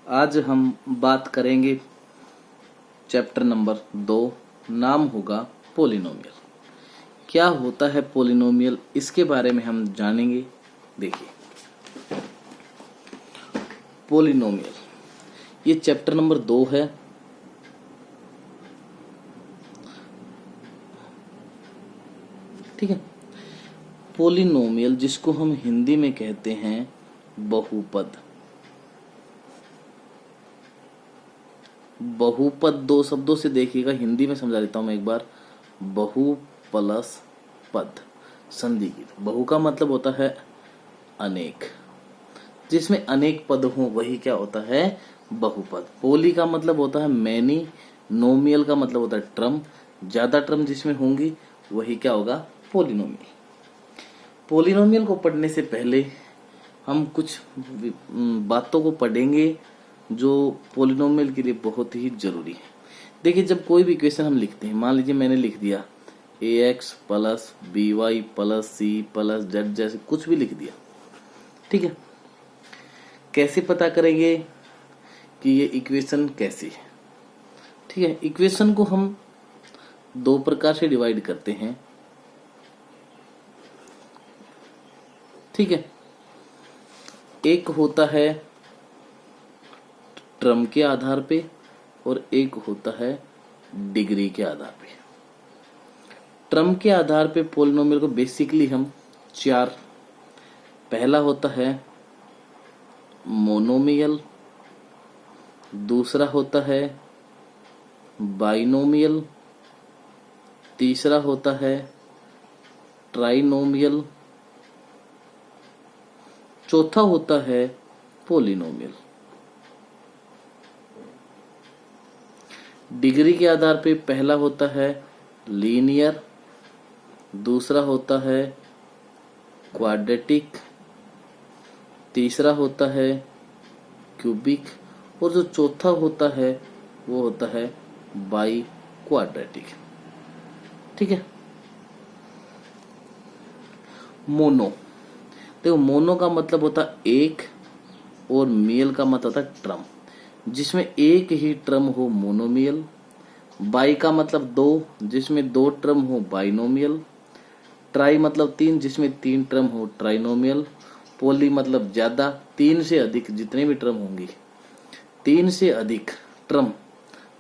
आज हम बात करेंगे चैप्टर नंबर 2। नाम होगा पोलिनोमियल। क्या होता है पोलिनोमियल, इसके बारे में हम जानेंगे। देखिए, पोलिनोमियल ये चैप्टर नंबर 2 है। ठीक है। पोलिनोमियल जिसको हम हिंदी में कहते हैं बहुपद। बहुपद दो शब्दों से देखिएगा, हिंदी में समझा देता हूं मैं एक बार। बहु प्लस पद, संधि की। बहु का मतलब होता है अनेक, जिसमें अनेक पद हो वही क्या होता है, बहुपद। पोली का मतलब होता है मैनी, नोमियल का मतलब होता है ट्रम। ज्यादा ट्रम जिसमें होंगी वही क्या होगा, पोलिनोमियल। पोलिनोमियल को पढ़ने से पहले हम कुछ बातों को पढ़ेंगे जो पोलिनोमियल के लिए बहुत ही जरूरी है। देखिए, जब कोई भी इक्वेशन हम लिखते हैं, मान लीजिए मैंने लिख दिया ax plus by plus c plus z, जैसे कुछ भी लिख दिया। ठीक है। कैसे पता करेंगे कि ये इक्वेशन कैसी है? ठीक है। इक्वेशन को हम दो प्रकार से डिवाइड करते हैं। ठीक है। एक होता है ट्रम के आधार पे और एक होता है डिग्री के आधार पे। ट्रम के आधार पे पोलिनोमियल को बेसिकली हम चार, पहला होता है मोनोमियल, दूसरा होता है बाइनोमियल, तीसरा होता है ट्राइनोमियल, चौथा होता है पोलिनोमियल। डिग्री के आधार पे पहला होता है लीनियर, दूसरा होता है क्वाड्रेटिक, तीसरा होता है क्यूबिक, और जो चौथा होता है वो होता है बाई क्वाड्रेटिक। ठीक है। मोनो, देखो मोनो का मतलब होता है एक और मियल का मतलब होता है ट्रम, जिसमें एक ही ट्रम हो मोनोमियल। बाई का मतलब दो, जिसमें दो ट्रम हो बाइनोमियल। ट्राई मतलब तीन, जिसमें तीन ट्रम हो ट्राइनोमियल। पोली मतलब ज्यादा, तीन से अधिक, जितने भी ट्रम होंगी, तीन से अधिक ट्रम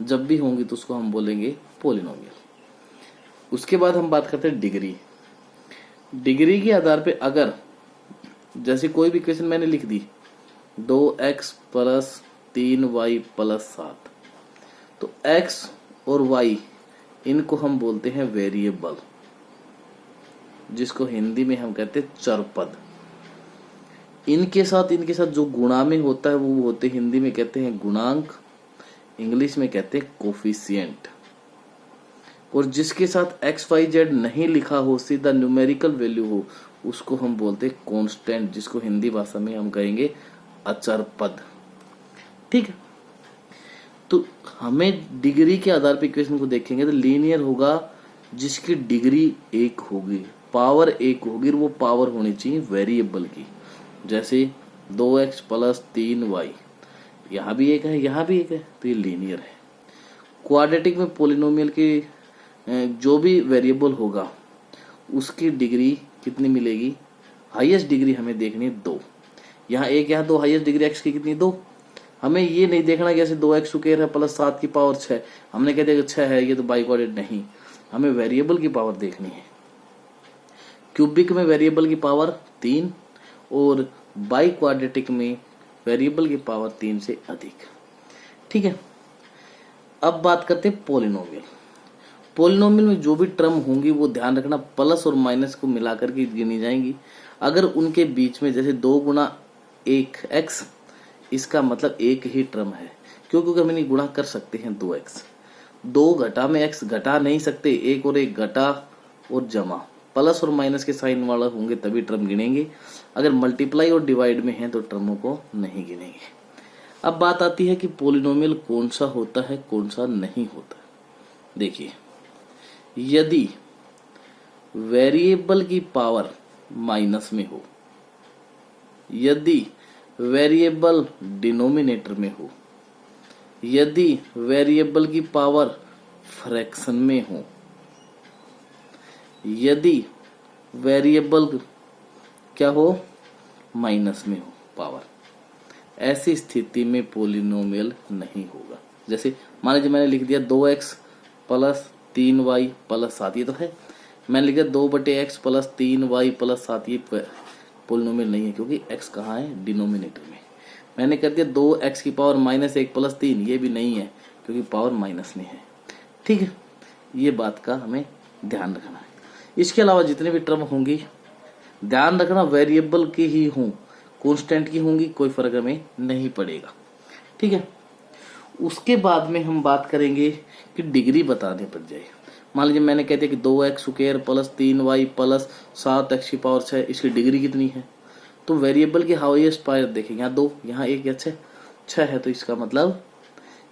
जब भी होंगी तो उसको हम बोलेंगे पोलिनोमियल। उसके बाद हम बात करते हैं डिग्री। डिग्री के आधार पे अगर जैसे कोई भी इक्वेशन मैंने लिख दी 2x प्लस 3y प्लस 7, तो x और y इनको हम बोलते हैं वेरिएबल, जिसको हिंदी में हम कहते हैं चरपद। इनके साथ जो गुणा में होता है वो होते हिंदी में कहते हैं गुणांक, इंग्लिश में कहते हैं कोफिशिएंट। और जिसके साथ एक्स वाई जेड नहीं लिखा हो, सीधा न्यूमेरिकल वैल्यू हो, उसको हम बोलते हैं कांस्टेंट, जिसको हिंदी भाषा में हम कहेंगे अचर पद। ठीक है। तो हमें डिग्री के आधार पर इक्वेशन को देखेंगे तो लीनियर होगा जिसकी डिग्री एक होगी, पावर एक होगी, और वो पावर होनी चाहिए वेरिएबल की। जैसे 2x प्लस 3y, यहाँ भी एक है यहाँ भी एक है, तो ये लीनियर है। क्वाड्रेटिक में पोलिनोमियल के जो भी वेरिएबल होगा उसकी डिग्री कितनी मिलेगी, हाईएस्ट डिग्री हमें देखनी है 2। यहाँ एक, यहाँ 2, हाईएस्ट डिग्री x की कितनी, 2। हमें ये नहीं देखना कि ऐसे 2x स्क्वायर है प्लस 7 की पावर 6, हमने कह दिया कि 6 है ये तो बाई क्वाड्रेट, नहीं, हमें वेरिएबल की पावर देखनी है। क्यूबिक में वेरिएबल की पावर 3 और बाई क्वाड्रेटिक में वेरिएबल की पावर 3 से अधिक। ठीक है। अब बात करते हैं पोलिनोमियल। पोलिनोमियल में जो भी टर्म होंगी वो ध्यान रखना प्लस और माइनस को मिलाकर के गिनी जाएंगी। अगर उनके बीच में जैसे 2 गुना 1 x, इसका मतलब एक ही टर्म है, क्योंकि हम इन्हें गुणा कर सकते हैं 2x। 2 घटा में x घटा नहीं सकते, एक और एक घटा और जमा, प्लस और माइनस के साइन वाला होंगे तभी टर्म गिनेंगे। अगर मल्टीप्लाई और डिवाइड में है तो टर्मों को नहीं गिनेंगे। अब बात आती है कि पोलिनोमियल कौन सा होता है कौन सा नहीं होता। देखिए, यदि वेरिएबल की पावर माइनस में हो, यदि वेरिएबल डिनोमिनेटर में हो, यदि वेरिएबल की पावर फ्रैक्शन में हो, यदि वेरिएबल क्या हो, माइनस में हो पावर, ऐसी स्थिति में पोलिनोमियल नहीं होगा। जैसे मान लीजिए मैंने लिख दिया 2x प्लस 3y प्लस 7, ये तो है। मैंने लिखा 2/x प्लस 3y प्लस 7, ये पोलिनोमियल नहीं है क्योंकि x कहाँ है, डिनोमिनेटर में। मैंने कर दिया 2x की पावर -1 प्लस 3, ये भी नहीं है क्योंकि पावर माइनस में है। ठीक है, ये बात का हमें ध्यान रखना है। इसके अलावा जितने भी टर्म होंगी ध्यान रखना वेरिएबल की ही हों, कांस्टेंट की होंगी, कोई फर्क हमें नहीं पड़ेगा। ठीक है, उसके बाद में हम बात करेंगे कि डिग्री बताने पड़ जाए। मान लीजिए मैंने कहते कि 2x² plus 3y plus 7x की पावर 6, इसकी डिग्री कितनी है। तो वेरिएबल की हाईएस्ट पावर देखें, यहाँ 2, यहाँ 1 या 6 है, तो इसका मतलब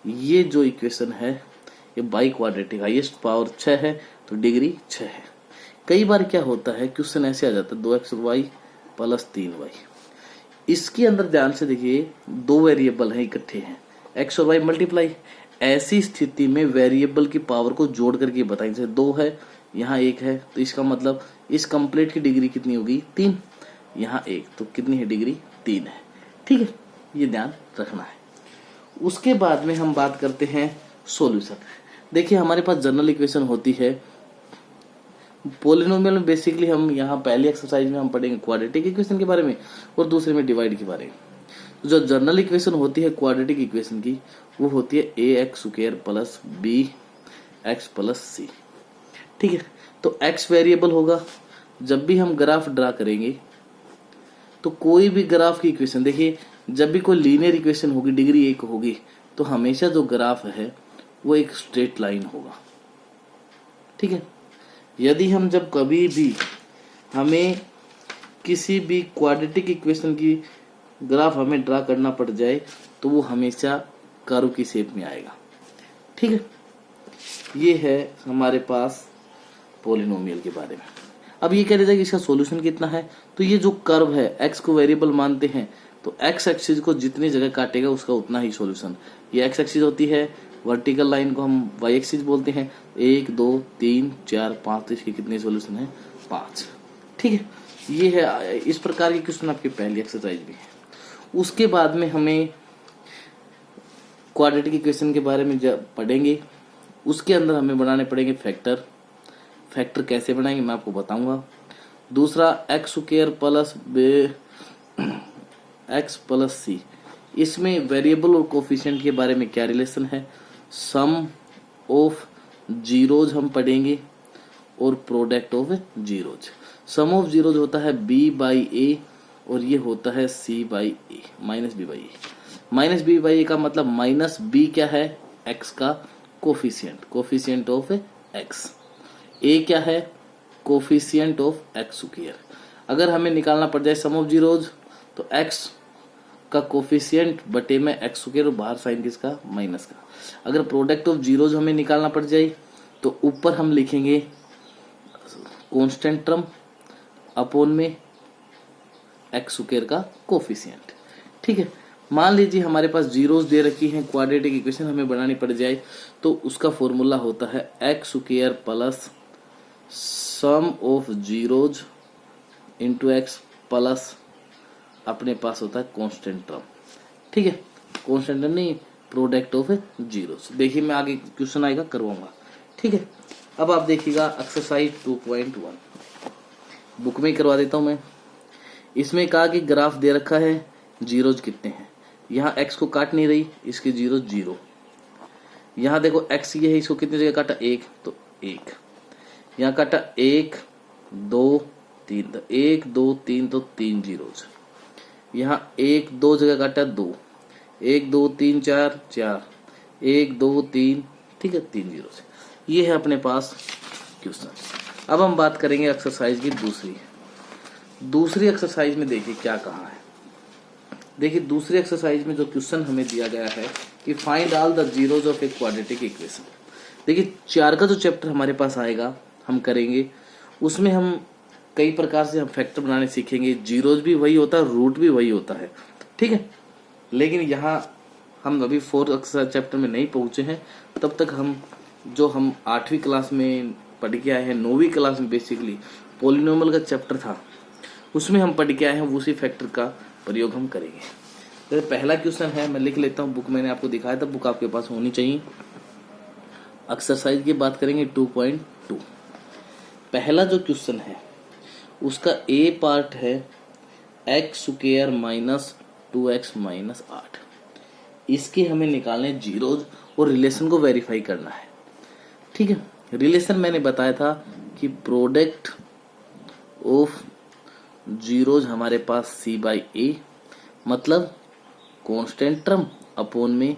ये जो इक्वेशन है ये बाई क्वाड्रेटिक, हाईएस्ट पावर 6 है तो डिग्री 6 है। कई बार क्या होता है, क्वेश्चन ऐसे आ जाता है 2xy प्लस 3y, इसके अंदर ध्यान से देखिए 2 वेरिएबल हैं, इकट्ठे हैं, x और y मल्टीप्लाई। ऐसी स्थिति में वेरिएबल की पावर को जोड़ करके बताएं, जैसे 2 है यहाँ 1 है, तो इसका मतलब इस कंप्लीट की डिग्री कितनी होगी, 3, यहाँ 1, तो कितनी है डिग्री, 3 है। ठीक है, ये ध्यान रखना है। उसके बाद में हम बात करते हैं सॉल्यूशन। देखिए हमारे पास जनरल इक्वेशन होती है पोलिनोमियल में। बेसिकली हम यहाँ पहली एक्सरसाइज में हम पढ़ेंगे क्वाड्रेटिक इक्वेशन के बारे में और दूसरे में डिवाइड के बारे में। जो जनरल इक्वेशन होती है क्वाड्रेटिक इक्वेशन की, वो होती है ax² plus bx plus c। ठीक है, तो x वेरिएबल होगा। जब भी हम ग्राफ ड्रा करेंगे तो कोई भी ग्राफ की इक्वेशन, देखिए जब भी कोई लीनियर इक्वेशन होगी, डिग्री 1 होगी, तो हमेशा जो ग्राफ है वो एक स्ट्रेट लाइन होगा। ठीक है, यदि हम जब कभी भी हमें किसी भी क्वाड्रेटिक इक्वेशन की ग्राफ हमें ड्रा करना पड़ जाए तो वो हमेशा कर्व की शेप में आएगा। ठीक है, ये है हमारे पास पोलिनोमियल के बारे में। अब ये कह देता है कि इसका सॉल्यूशन कितना है, तो ये जो कर्व है x को वेरिएबल मानते हैं तो x एक्सिस को जितनी जगह काटेगा उसका उतना ही सॉल्यूशन। ये x एक्सिस होती है, वर्टिकल लाइन को हम y एक्सिस बोलते हैं। 1 2 3 4 5, तो इसके कितने सॉल्यूशन है, 5। ठीक है, ये है, इस प्रकार के क्वेश्चन आपकी पहली एक्सरसाइज भी है। उसके बाद में हमें क्वाड्रेटिक इक्वेशन के बारे में जब पढ़ेंगे, उसके अंदर हमें बनाने पड़ेंगे फैक्टर। फैक्टर कैसे बनाएंगे मैं आपको बताऊंगा। दूसरा x² प्लस x प्लस सी, इसमें वेरिएबल और कोफिशिएंट के बारे में क्या रिलेशन है। सम ऑफ जीरोज हम पढ़ेंगे और product of zeros. Sum of zeros होता है b/a और ये होता है c/a, -b/a। -b/a का मतलब -b क्या है, x का coefficient, coefficient of x। a क्या है, कोफिशिएंट ऑफ x²। अगर हमें निकालना पड़ जाए सम ऑफ जीरोज तो x का कोफिशिएंट बटे में x² और बाहर साइन किसका, माइनस का। अगर प्रोडक्ट ऑफ जीरोज हमें निकालना पड़ जाए तो ऊपर हम लिखेंगे कांस्टेंट टर्म अपॉन में x² का कोफिशिएंट। ठीक है, मान लीजिए हमारे पास जीरोज दे रखी हैं, क्वाड्रेटिक इक्वेशन हमें बनानी पड़ जाए तो उसका फॉर्मूला होता है x² plus sum of zeros into x plus अपने पास होता है कांस्टेंट टर्म। ठीक है, कांस्टेंट टर्म नहीं, प्रोडक्ट ऑफ जीरोज। देखिए मैं आगे क्वेश्चन आएगा करवाऊंगा। ठीक है, अब आप देखिएगा एक्सरसाइज 2.1 बुक में ही करवा देता हूं मैं। इसमें कहा कि ग्राफ दे रखा है, जीरोज कितने हैं, यहाँ x को काट नहीं रही, इसके जीरो 0। यहाँ देखो x ये है, इसको कितनी जगह काटा, 1, तो 1। यहाँ काटा 1 2 3, तो 1 2 3, तो 3 जीरोज। यहाँ 1 2 जगह काटा 2, 1 2 3 4 4, 1 2 3, ठीक है, 3 जीरोज। ये है अपने पास क्वेश्चन। अब हम बात करेंगे एक्सरसाइज की दूसरी एक्सरसाइज में। देखिए क्या कहा है, देखिए दूसरी एक्सरसाइज में जो क्वेश्चन हमें दिया गया है कि find all the zeros of a quadratic equation. देखिए 4 का जो चैप्टर हमारे पास आएगा हम करेंगे, उसमें हम कई प्रकार से हम फैक्टर बनाने सीखेंगे। जीरोज भी वही होता है, रूट भी वही होता है। ठीक ठीक है। लेकिन यहाँ हम अभी 4th चैप्टर में नहीं पहुंचे हैं, तब तक हम 8वीं क्लास में पढ़ के आए हैं, 9वीं क्लास में बेसिकली पॉलिनोमियल का चैप्टर था, उसमें हम पढ़ के आए हैं, उसी फैक्टर का प्रयोग हम करेंगे। तो पहला क्वेश्चन है, मैं लिख लेता हूँ, बुक मैंने आपको दिखाया था, बुक आपके पास होनी चाहिए। एक्सरसाइज की बात करेंगे 2.2। पहला जो क्वेश्चन है उसका ए पार्ट है x² माइनस 2x माइनस 8। इसके हमें निकालने जीरोज और रिलेशन को वेरीफाई करना है। ठीक है, रिलेशन मैंने बताया था कि प्रोडक्ट ऑफ जीरोज हमारे पास c/a, मतलब कांस्टेंट टर्म अपॉन में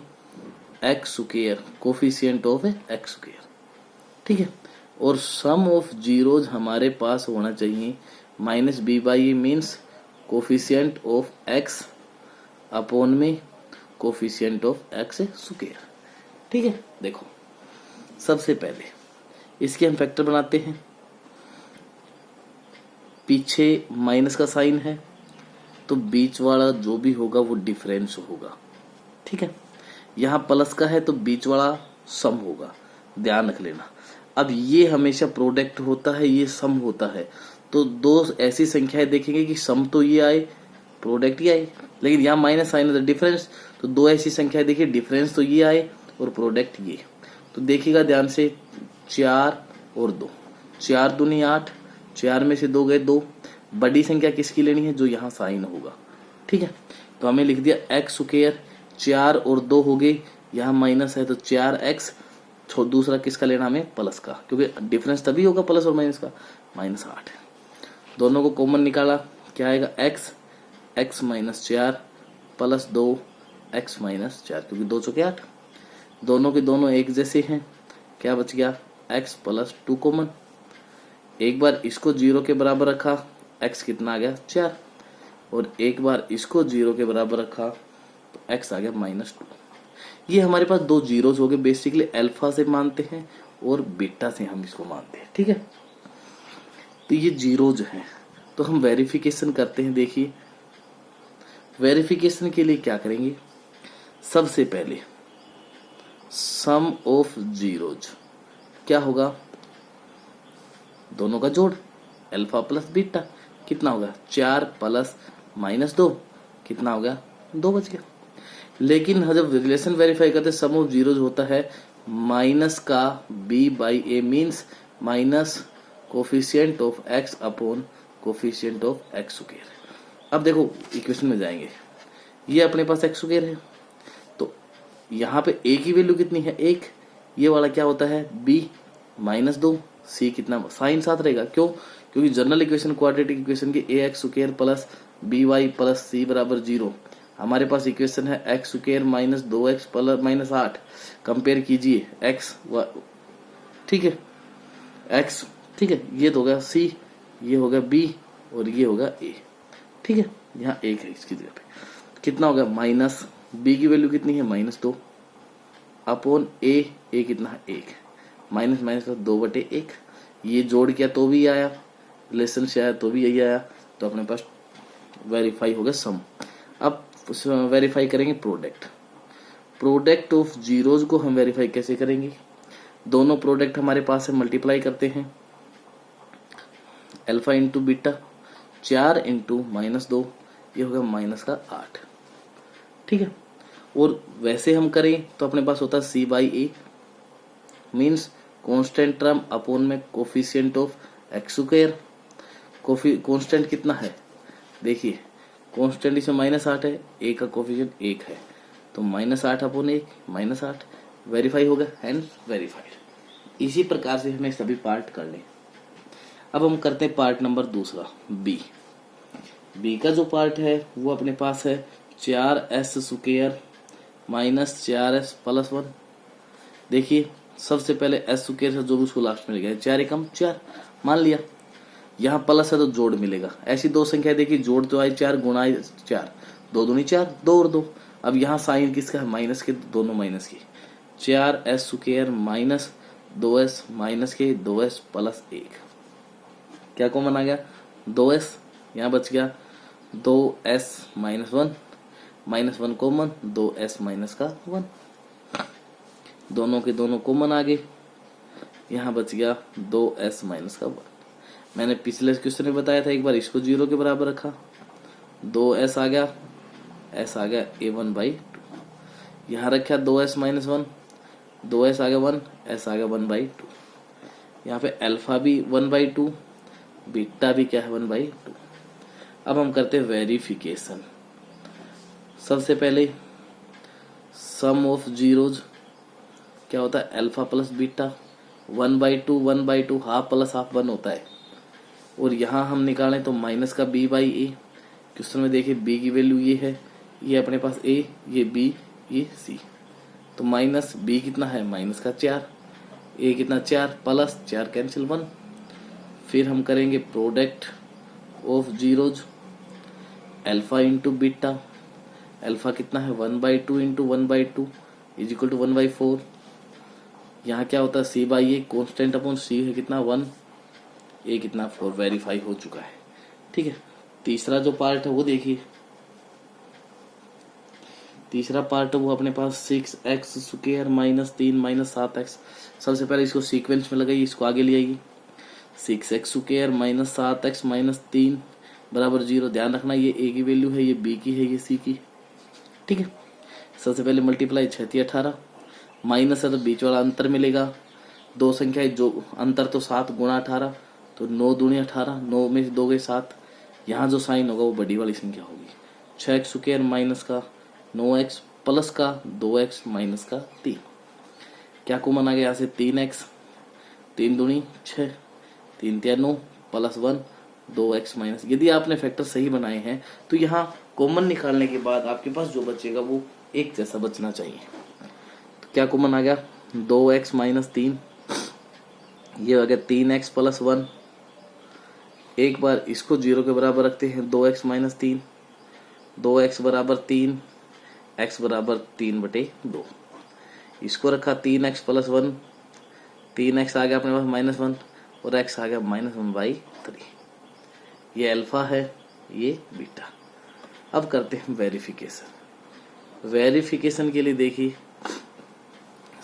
x², कोफिशिएंट ऑफ x²। ठीक है, और सम ऑफ जीरोज हमारे पास होना चाहिए -b/a, means coefficient of x upon में कोफिशिएंट ऑफ x²। ठीक है, देखो सबसे पहले इसके हम फैक्टर बनाते हैं। पीछे माइनस का साइन है तो बीच वाला जो भी होगा वो डिफरेंस होगा। ठीक है, यहाँ प्लस का है तो बीच वाला सम होगा, ध्यान रख लेना। अब ये हमेशा प्रोडक्ट होता है, ये सम होता है, तो दो ऐसी संख्याएं देखेंगे कि सम तो ये आए, प्रोडक्ट ये आए, लेकिन यहाँ माइनस साइन है तो डिफरेंस, तो दो ऐसी संख्याएं देखिए, डिफरेंस तो ये आए और प्रोडक्ट ये। तो देखिएगा ध्यान से, 4 और 2, 4 दूनी 8, 4 में से 2 गए 2। बड़ी संख्या किसकी लेनी है, जो यहाँ साइन होगा। ठीक है, तो हमें लिख दिया x², 4 और 2 हो गए, यहाँ माइनस है तो 4x, दूसरा किसका लेना हमें, प्लस का, क्योंकि डिफरेंस तभी होगा प्लस और माइनस का, -8। दोनों को कॉमन निकाला, क्या आएगा, x -4 प्लस 2x -4, क्योंकि 2 चौके 8, दोनों के दोनों एक जैसे हैं। क्या बच गया, x प्लस 2 कॉमन। एक बार इसको 0 के बराबर रखा, x कितना आ गया, 4, और एक बार इसको 0 के बराबर रखा तो x आ गया -2। ये हमारे पास दो जीरोज हो गए, बेसिकली अल्फा से मानते हैं और बीटा से हम इसको मानते हैं। ठीक है, तो ये जीरोज हैं, तो हम वेरिफिकेशन करते हैं। देखिए वेरिफिकेशन के लिए क्या करेंगे, सबसे पहले सम ऑफ जीरोज क्या होगा, दोनों का जोड़, अल्फा प्लस बीटा, कितना होगा, 4 प्लस -2, कितना हो गया, 2 बच गया। लेकिन जब रिलेशन वेरीफाई करते सम ऑफ जीरोज होता है माइनस का b/a, means minus coefficient of x upon coefficient of x²। अब देखो इक्वेशन में जाएंगे, ये अपने पास x² है, तो यहाँ पे a की वैल्यू कितनी है, 1, ये वाला क्या होता है, b -2, c कितना, साइन साथ रहेगा, क्यों, क्योंकि जनरल इक्वेशन क्वाड्रेटिक इक्वेशन की ax² plus by plus c बराबर 0। हमारे पास इक्वेशन है x² minus 2x plus -8, compare कीजिए x, ठीक है, x, ठीक है, ये तो होगा c, ये होगा b और ये होगा a। ठीक है, यहाँ 1 है इसकी जगह पे, कितना होगा, माइनस b की वैल्यू कितनी है, -2 अपॉन a कितना है, 1, माइनस माइनस 2/1, ये जोड़ किया तो भी आया, रिलेशन से आया तो भी यही आया, तो अपने पास वेरीफाई हो गया सम। अब वेरीफाई करेंगे प्रोडक्ट ऑफ जीरोज को हम वेरीफाई कैसे करेंगे, दोनों प्रोडक्ट हमारे पास है, मल्टीप्लाई करते हैं, अल्फा इंटू बीटा, 4 इंटू -2, ये होगा -8। ठीक है, और वैसे हम करें तो अपने पास होता है c/a, means constant term upon में कोफिशिएंट ऑफ x²। कांस्टेंट कितना है, देखिए कांस्टेंट इसमें -8 है, a का कोफिशिएंट 1 है, तो -8 अपॉन 1, -8, वेरीफाई होगा, हैंस वेरीफाइड। इसी प्रकार से हमें सभी पार्ट कर लें। अब हम करते हैं पार्ट नंबर दूसरा, बी का जो पार्ट है वो अपने पास है 4s² माइनस 4s प्लस 1। देखिए सबसे पहले s² से जो भी उसको लास्ट में गया, 4 एकम 4 मान लिया, यहाँ प्लस है तो जोड़ मिलेगा। ऐसी दो संख्या देखिए, जोड़ तो आए 4, गुणा आए 4, 2 दूनी 4, 2 और 2। अब यहाँ साइन किसका है, माइनस के, दोनों माइनस की, 4s² माइनस 2s माइनस के 2s प्लस 1, क्या कॉमन आ गया, 2s, यहाँ बच गया 2s -1, -1 कॉमन, 2s माइनस का 1, दोनों के दोनों कॉमन आ गए, यहाँ बच गया 2s माइनस का 1। मैंने पिछले क्वेश्चन में बताया था, एक बार इसको 0 के बराबर रखा, 2s आ गया, s आ गया a1/2, यहाँ रखा 2s माइनस 1, 2s आ गया 1, s आ गया 1/2, यहाँ पे अल्फा भी 1/2, बीटा भी क्या है 1/2। अब हम करते हैं वेरिफिकेशन। सबसे पहले सम ऑफ जीरोज क्या होता है, alpha plus beta, 1/2 1/2, half plus half 1 होता है, और यहाँ हम निकालें तो माइनस का b/a। क्वेश्चन में देखिए b की वैल्यू ये है, ये अपने पास a, ये b, ये c, तो माइनस b कितना है माइनस का 4, a कितना 4, प्लस 4 कैंसिल 1। फिर हम करेंगे product of zeros, alpha into beta, alpha कितना है 1/2 इंटू 1/2 इज इक्वल टू 1/4। यहाँ क्या होता है c/a, कॉन्स्टेंट अपॉन c है कितना 1, a कितना 4, वेरीफाई हो चुका है। ठीक है, तीसरा जो पार्ट है वो देखिए, तीसरा पार्ट है वो अपने पास 6x square minus 3 minus 7x। सबसे पहले इसको सीक्वेंस में लगाइए, इसको आगे ले आइए, 6x square minus 7x minus 3 बराबर 0। ध्यान रखना ये a की वैल्यू है, ये b की है, ये c की। ठीक है, सबसे पहले मल्टीप्लाई 6 18, माइनस है तो बीच वाला अंतर मिलेगा, दो संख्या है जो अंतर तो 7 गुणा 18, तो 9 दूनी 18, 9 में 2 गए 7, यहाँ जो साइन होगा वो बड़ी वाली संख्या होगी। 6x स्क्वायर माइनस का 9x प्लस का 2x माइनस का 3, क्या कॉमन आ गया यहाँ से 3x, 3 दूनी 6, 3 तिया 9 प्लस 1 2x माइनस। यदि आपने फैक्टर सही बनाए हैं तो यहाँ कॉमन निकालने के बाद आपके पास जो बचेगा वो एक जैसा बचना चाहिए। तो क्या कॉमन आ गया 2x माइनस 3, ये हो गया 3x प्लस 1। एक बार इसको 0 के बराबर रखते हैं, 2x माइनस 3, 2x बराबर 3, x बराबर 3/2। इसको रखा 3x प्लस 1, 3x आ गया अपने पास -1 और x आ गया -1/3। ये अल्फा है, ये बीटा। अब करते हैं वेरिफिकेशन। वेरिफिकेशन के लिए देखिए,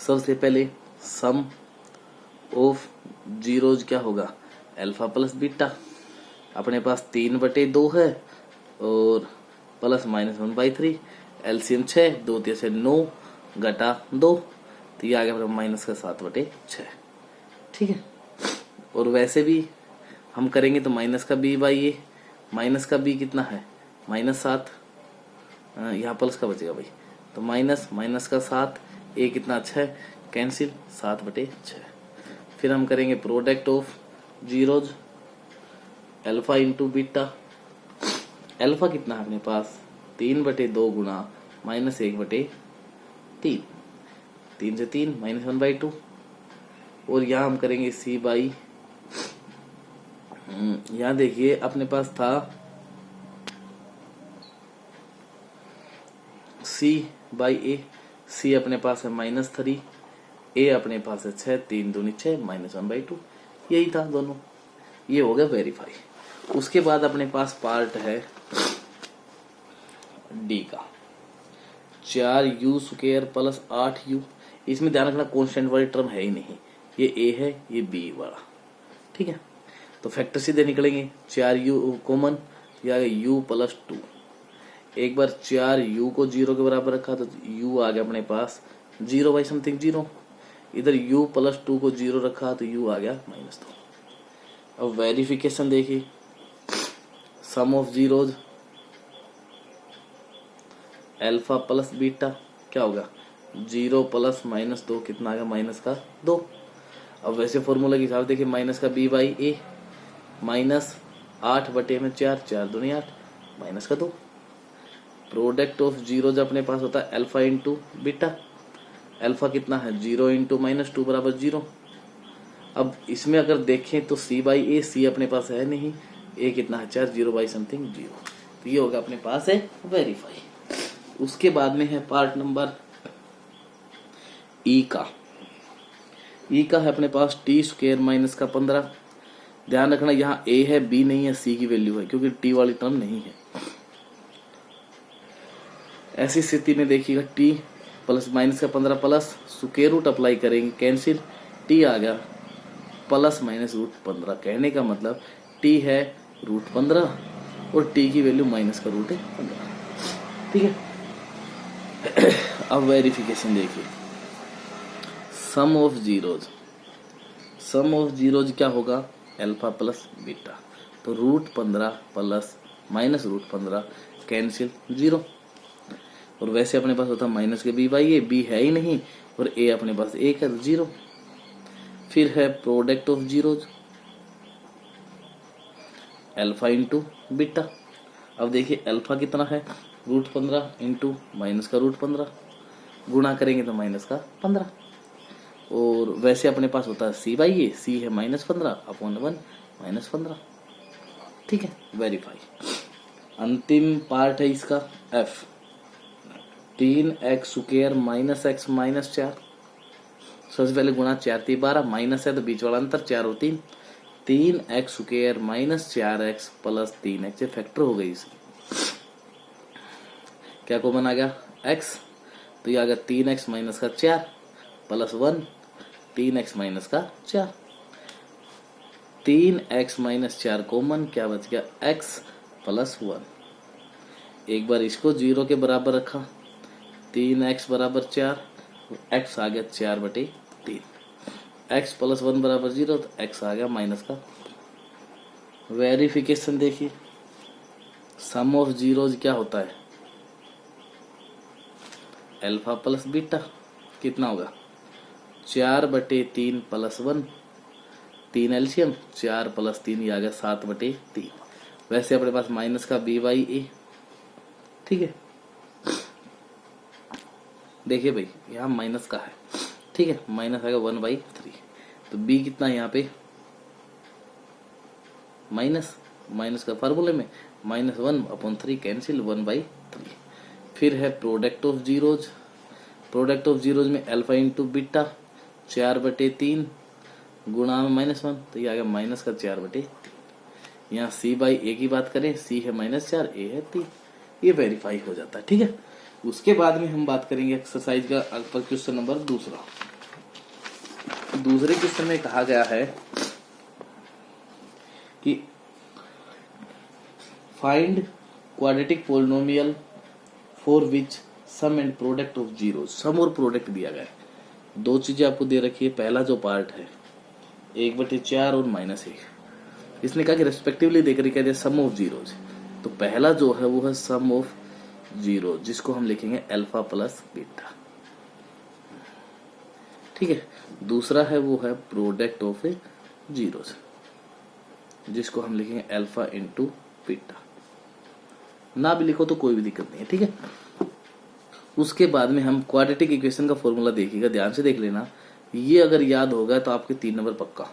सबसे पहले सम ऑफ जीरोज क्या होगा, अल्फा प्लस बीटा, अपने पास 3/2 है और प्लस -1/3, एलसीएम 6, 2 3 से 9 घटा 2, तो ये आ गया माइनस का 7/6। ठीक है, और वैसे भी हम करेंगे तो माइनस का b/a, माइनस का b कितना है -7, यहाँ प्लस का बचेगा भाई, तो माइनस का 7, a कितना 6, कैंसिल 7/6। फिर हम करेंगे product of zeros, alpha into beta, alpha कितना है अपने पास 3/2 गुणा -1/3, 3 से 3 -1/2, और यहाँ हम करेंगे c/, यहाँ देखिए अपने पास था c/a, c अपने पास है -3, a अपने पास है 6, 3 दूनी 6 -1/2, यही था दोनों, ये हो गया वेरीफाई। उसके बाद अपने पास पार्ट है डी का, 4u स्क्वायर प्लस 8u। इसमें ध्यान रखना कॉन्स्टेंट वाली टर्म है ही नहीं, ये a है, ये b वाला। ठीक है, तो फैक्टर सीधे निकलेंगे, 4u कॉमन, या u प्लस 2। एक बार 4u को 0 के बराबर रखा तो u आ गया अपने पास 0/0। इधर u प्लस 2 को 0 रखा तो u आ गया -2। अब वेरिफिकेशन देखिए, sum of zeros, alpha plus beta क्या होगा 0 प्लस -2 कितना आ गया -2। अब वैसे फॉर्मूला के हिसाब देखिए, माइनस का b/a, -8/4, 4 दूनी 8, -2। प्रोडक्ट ऑफ जीरोज अपने पास होता है अल्फा इंटू बीटा, अल्फा कितना है 0 इंटू -2 बराबर 0। अब इसमें अगर देखें तो c/a, c अपने पास है नहीं, a कितना है 4, 0/0, तो ये होगा अपने पास है वेरीफाई। उसके बाद में है पार्ट नंबर ई का, ई का है अपने पास t स्क्वायर माइनस का 15। ध्यान रखना यहाँ a है, b नहीं है, c की वैल्यू है, क्योंकि t वाली टर्म नहीं है। ऐसी स्थिति में देखिएगा टी प्लस माइनस का 15 प्लस स्क्वायर रूट अप्लाई करेंगे, कैंसिल, टी आ गया प्लस माइनस रूट 15। कहने का मतलब टी है रूट 15 और टी की वैल्यू माइनस का रूट है 15। ठीक है। अब वेरिफिकेशन देखिए, sum of zeros, sum of zeros क्या होगा, अल्फा प्लस बीटा, तो root 15 plus minus root 15 cancel 0। और वैसे अपने पास होता माइनस के बी बाई ए, बी है ही नहीं और ए अपने पास एक है तो 0। फिर है product of zeros, alpha into beta. अब देखिए अल्फा कितना है, रूट 15 इंटू माइनस का रूट 15, गुणा करेंगे तो माइनस का 15। और वैसे अपने पास होता है सी बाई ए, सी है -15 अपॉन 1 -15। ठीक है, वेरीफाई। अंतिम पार्ट है इसका F, 3x² minus x minus 4। सबसे पहले गुणा 4 3 12, माइनस है तो बीच वाला अंतर 4 और 3, 3x² minus 4x plus 3x, factor हो गई इसकी। क्या कॉमन आ गया x, तो ये आ गया 3x माइनस का 4 प्लस 1, 3x माइनस का 4, 3x माइनस 4 कॉमन, क्या बच गया x प्लस 1। एक बार इसको 0 के बराबर रखा, 3x बराबर 4, x आ गया 4/3, x प्लस 1 बराबर 0, तो x आ गया माइनस का। वेरिफिकेशन देखिए, सम ऑफ जीरोज क्या होता है, अल्फा प्लस बीटा, कितना होगा 4/3 प्लस 1, 3 एलसीएम, 4 प्लस 3 ये आ गया 7/3। वैसे अपने पास माइनस का बी बाई ए। ठीक है, देखिए भाई यहाँ माइनस का है, ठीक है, माइनस आएगा 1/3, तो बी कितना है यहाँ पे माइनस, माइनस का फार्मूले में -1/3 कैंसिल 1/3। फिर है product of zeros, product of zeros में अल्फा इंटू बीटा 4/3 गुणा में -1, तो ये आ गया माइनस का 4/3। यहाँ सी बाई ए की बात करें, सी है -4, ए है 3, ये वेरीफाई हो जाता है। ठीक है, उसके बाद में हम बात करेंगे एक्सरसाइज का क्वेश्चन नंबर दूसरा। दूसरे क्वेश्चन में कहा गया है कि find quadratic polynomial for which sum and product of zero. Sum और प्रोडक्ट दिया गया है, दो चीजें आपको दे रखी है। पहला जो पार्ट है 1/4 और -1, इसने कहा कि रेस्पेक्टिवली देकर कह दिया सम ऑफ जीरोज। तो पहला जो है वो है सम ऑफ जीरो, जिसको हम लिखेंगे अल्फा प्लस बीटा। ठीक है, दूसरा है वो है प्रोडक्ट ऑफ जीरोज, जिसको हम लिखेंगे अल्फा इंटू बीटा। ना भी लिखो तो कोई भी दिक्कत नहीं है। ठीक है, उसके बाद में हम क्वाड्रेटिक इक्वेशन का फॉर्मूला देखिएगा, ध्यान से देख लेना। ये अगर याद होगा तो आपके 3 नंबर पक्का,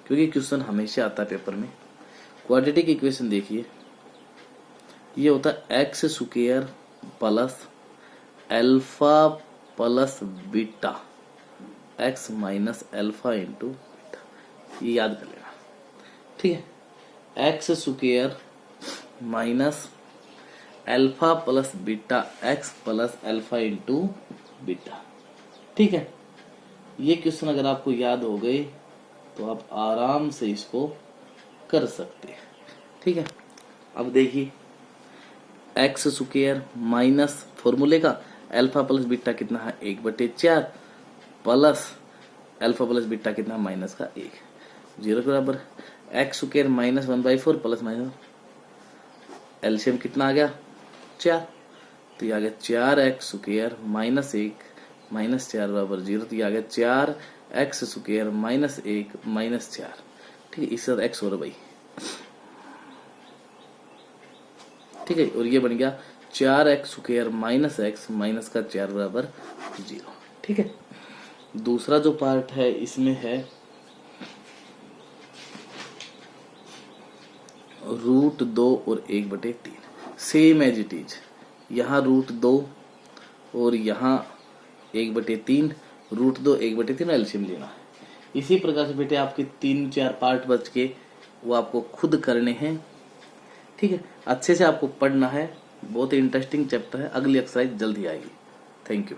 क्योंकि क्वेश्चन हमेशा आता है पेपर में। क्वाड्रेटिक इक्वेशन देखिए, ये होता है x² plus alpha plus beta x minus alpha into beta, ये याद कर लेना। ठीक है, x² minus alpha plus beta x plus alpha into beta. ठीक है, ये क्वेश्चन अगर आपको याद हो गए तो आप आराम से इसको कर सकते हैं। ठीक है, अब देखिए x² माइनस फॉर्मूले का अल्फा प्लस बीटा कितना है 1/4 प्लस अल्फा प्लस बीटा कितना माइनस का 1, 0 के बराबर। x² minus 1/4 plus minus LCM कितना आ गया 4, तो ये आ गया 4x² माइनस 1 माइनस 4 बराबर 0, तो ये आ गया 4x² माइनस 1 माइनस 4। ठीक है, इसके साथ x हो रहा भाई। ठीक है, और ये बन गया 4x² माइनस x माइनस का 4 बराबर 0। ठीक है, दूसरा जो पार्ट है इसमें है √2 और 1/3, सेम एज इट इज। यहाँ √2 और यहाँ 1/3, √2 1/3 एलसीएम लेना है। इसी प्रकार से बेटे आपके 3-4 पार्ट बच के वो आपको खुद करने हैं। ठीक है, अच्छे से आपको पढ़ना है, बहुत ही इंटरेस्टिंग चैप्टर है। अगली एक्सरसाइज जल्द ही आएगी। Thank you.